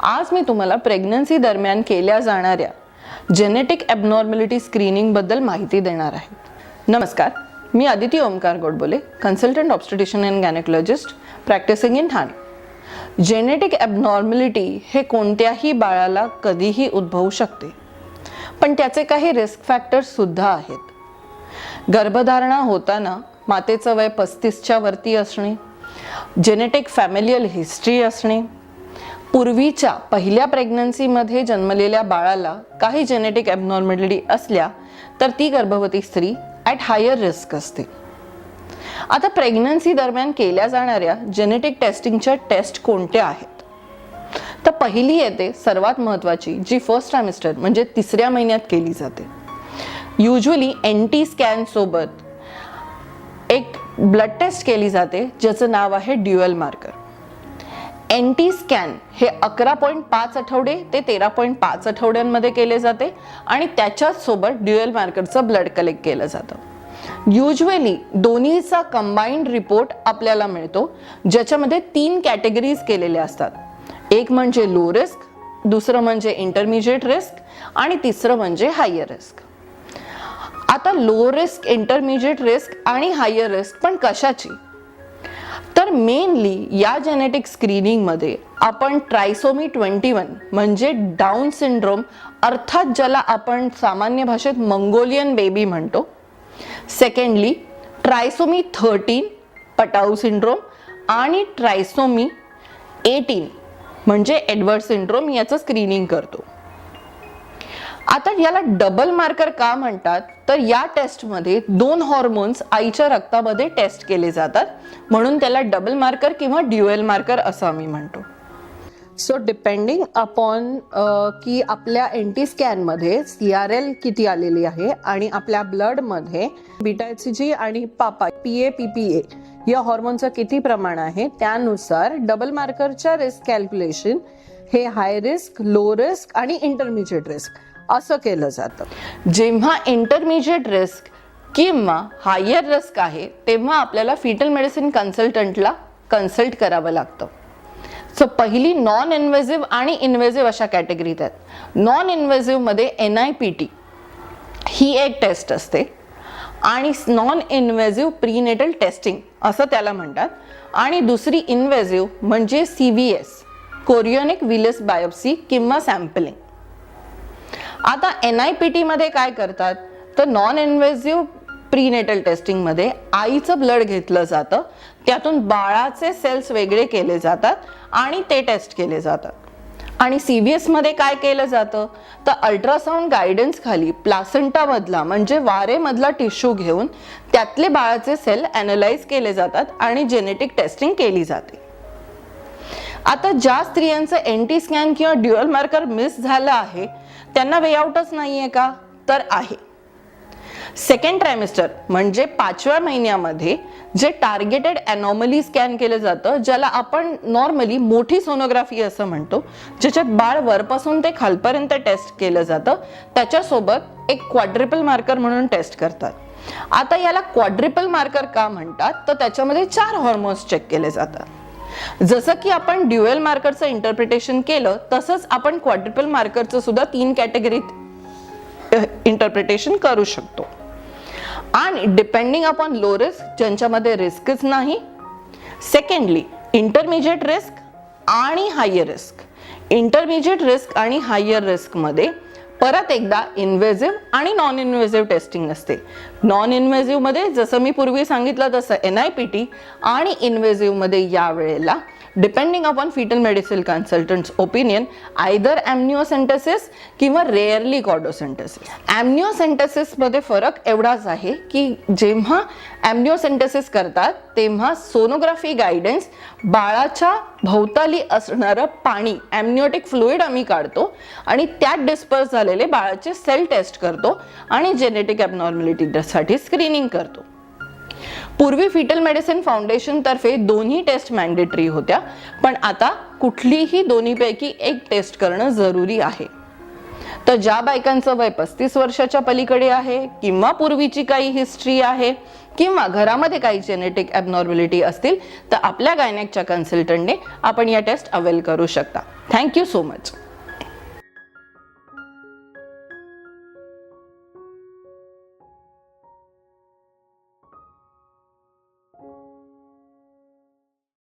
आज मी तुम्हाला प्रेग्नन्सी दरम्यान केल्या जाणाऱ्या जेनेटिक ॲबनॉर्मॅलिटी स्क्रीनिंग बद्दल माहिती देणार आहे. नमस्कार, मी Aditi Omkar Godbole, consultant obstetrician and gynaecologist practising in Thane. Genetic abnormality हे कोणत्याही बाळाला कधीही उद्भवू शकते, पण त्याचे काही रिस्क फॅक्टर्स सुद्धा आहेत. गर्भधारणा होताना मातेचं वय 35च्या वरती असणे, जेनेटिक फॅमिलियल हिस्ट्री असणे, पूर्वीच्या पहिल्या प्रेग्नन्सीमध्ये जन्मलेल्या बाळाला काही जेनेटिक ॲबनॉर्मॅलिटी असल्या तर ती गर्भवती स्त्री ॲट हायर रिस्क असते. आता प्रेग्नन्सी दरम्यान केल्या जाणाऱ्या जेनेटिक टेस्टिंगच्या टेस्ट कोणत्या आहेत? तर पहिली येते सर्वात महत्त्वाची, जी फर्स्ट ट्रायमिस्टर म्हणजे 3ऱ्या महिन्यात केली जाते. युजली NT स्कॅन सोबत एक ब्लड टेस्ट केली जाते ज्याचं नाव आहे ड्युअल मार्कर. NT स्कॅन हे 11.5 आठवडे ते 13.5 आठवड्यांमध्ये केले जाते आणि त्याच्याच सोबत ड्युअल मार्करचं ब्लड कलेक्ट केलं जातं. युजली दोन्हीचा कंबाईंड रिपोर्ट आपल्याला मिळतो, ज्याच्यामध्ये 3 कॅटेगरीज केलेल्या असतात. एक म्हणजे लो रिस्क, दुसरं म्हणजे इंटरमिजिएट रिस्क आणि तिसरं म्हणजे हायर रिस्क. आता लो रिस्क, इंटरमिजिएट रिस्क आणि हायर रिस्क पण कशाची? तर मेनली या जेनेटिक स्क्रीनिंगमध्ये आपण ट्रायसोमी 21 म्हणजे डाऊन सिंड्रोम, अर्थात ज्याला आपण सामान्य भाषेत मंगोलियन बेबी म्हणतो. सेकंडली ट्रायसोमी 13 पटाऊ सिंड्रोम आणि ट्रायसोमी 18 म्हणजे एडवर्ड सिंड्रोम याचं स्क्रीनिंग करतो. आता याला डबल मार्कर का म्हणतात? तर या टेस्टमध्ये 2 हॉर्मोन्स आईच्या रक्तामध्ये टेस्ट केले जातात, म्हणून त्याला डबल मार्कर किंवा ड्युअल मार्कर असं आम्ही म्हणतो. सो डिपेंडिंग अपॉन की आपल्या NT स्कॅनमध्ये CRL किती आलेली आहे आणि आपल्या ब्लडमध्ये बीटा HCG आणि पापा PA-PPA या हॉर्मोनचं किती प्रमाण आहे, त्यानुसार डबल मार्करच्या रिस्क कॅल्क्युलेशन हे हाय रिस्क, लो रिस्क आणि इंटरमिजिएट रिस्क असं केलं जातं. जेव्हा इंटरमिजिएट रिस्क किंवा हायर रिस्क आहे तेव्हा आपल्याला फिटल मेडिसिन कन्सल्टंटला कन्सल्ट करावं लागतं. सो पहिली नॉन इन्व्हेसिव्ह आणि इन्व्हेसिव्ह अशा कॅटेगरीत आहेत. नॉन इन्व्हेसिव्हमध्ये NIPT ही एक टेस्ट असते आणि नॉन इन्व्हेसिव्ह प्रीनेटल टेस्टिंग असं त्याला म्हणतात, आणि दुसरी इन्व्हेसिव्ह म्हणजे CVS कोरियोनिक विलस बायोप्सी किंवा सॅम्पलिंग. आता NIPT मध्ये काय करतात? तर नॉन इन्व्हेसिव्ह प्रीनेटल टेस्टिंगमध्ये आईचं ब्लड घेतलं जातं, त्यातून बाळाचे सेल्स वेगळे केले जातात आणि ते टेस्ट केले जातात. आणि CVS मध्ये काय केलं जातं? तर अल्ट्रासाऊंड गायडन्स खाली प्लासेंटामधला म्हणजे वारेमधला टिश्यू घेऊन त्यातले बाळाचे सेल ॲनालाइज केले जातात आणि जेनेटिक टेस्टिंग केली जाते. आता ज्या स्त्रियांचं NT स्कॅन किंवा ड्युअल मार्कर मिस झालं आहे त्यांना वे आउटच नाहीये का? तर आहे. सेकंड ट्रायमिस्टर म्हणजे 5व्या महिन्यामध्ये जे टार्गेटेड अनॉमली स्कॅन केलं जातं, ज्याला आपण नॉर्मली मोठी सोनोग्राफी असं म्हणतो, ज्याच्यात बाळ वरपासून ते खालपर्यंत टेस्ट केलं जातं, त्याच्यासोबत एक क्वाड्रिपल मार्कर म्हणून टेस्ट करतात. आता याला क्वाड्रिपल मार्कर का म्हणतात? तर त्याच्यामध्ये 4 हॉर्मोन्स चेक केले जातात. जसं की आपण ड्युअल मार्करचं इंटरप्रिटेशन केलं तसंच आपण क्वाड्रिपल मार्करचं सुद्धा 3 कॅटेगरीत इंटरप्रिटेशन करू शकतो. आणि डिपेंडिंग अपॉन लो रिस्क, ज्यांच्यामध्ये रिस्कच नाही. सेकंडली इंटरमिजिएट रिस्क आणि हायर रिस्क. इंटरमिजिएट रिस्क आणि हायर रिस्कमध्ये परत एकदा इन्व्हेसिव्ह आणि नॉन इन्व्हेसिव्ह टेस्टिंग असते. नॉन इन्व्हेसिव्हमध्ये जसं मी पूर्वी सांगितलं तसं NIPT आणि इन्व्हेसिव्हमध्ये यावेळेला depending upon fetal medicine consultants opinion either amniocentesis किंवा रेअरली कॉर्डोसेंटेसिस. ॲम्निओसेंटेसिसमध्ये फरक एवढाच आहे की जेव्हा ॲम्निओसेंटेसिस करतात तेव्हा सोनोग्राफी गायडन्स बाळाच्या भोवताली असणारं पाणी, ॲम्निओटिक फ्लुइड आम्ही काढतो आणि त्यात डिस्पर्स झालेले बाळाचे सेल टेस्ट करतो आणि जेनेटिक ॲबनॉर्मॅलिटीसाठी स्क्रीनिंग करतो. पूर्वी फिटल मेडिसिन फाउंडेशन तर्फे दोन्ही टेस्ट मॅन्डेटरी होत्या, पण आता कुठलीही दोन्हीपैकी एक टेस्ट करणं जरुरी आहे. तर ज्या बायकांचं वय 35 वर्षाच्या पलीकडे आहे किंवा पूर्वीची काही हिस्ट्री आहे किंवा घरामध्ये काही जेनेटिक ॲबनॉर्मॅलिटी असतील तर आपल्या गायनेकच्या कन्सल्टंटने आपण या टेस्ट अवेल करू शकता. Thank you so much.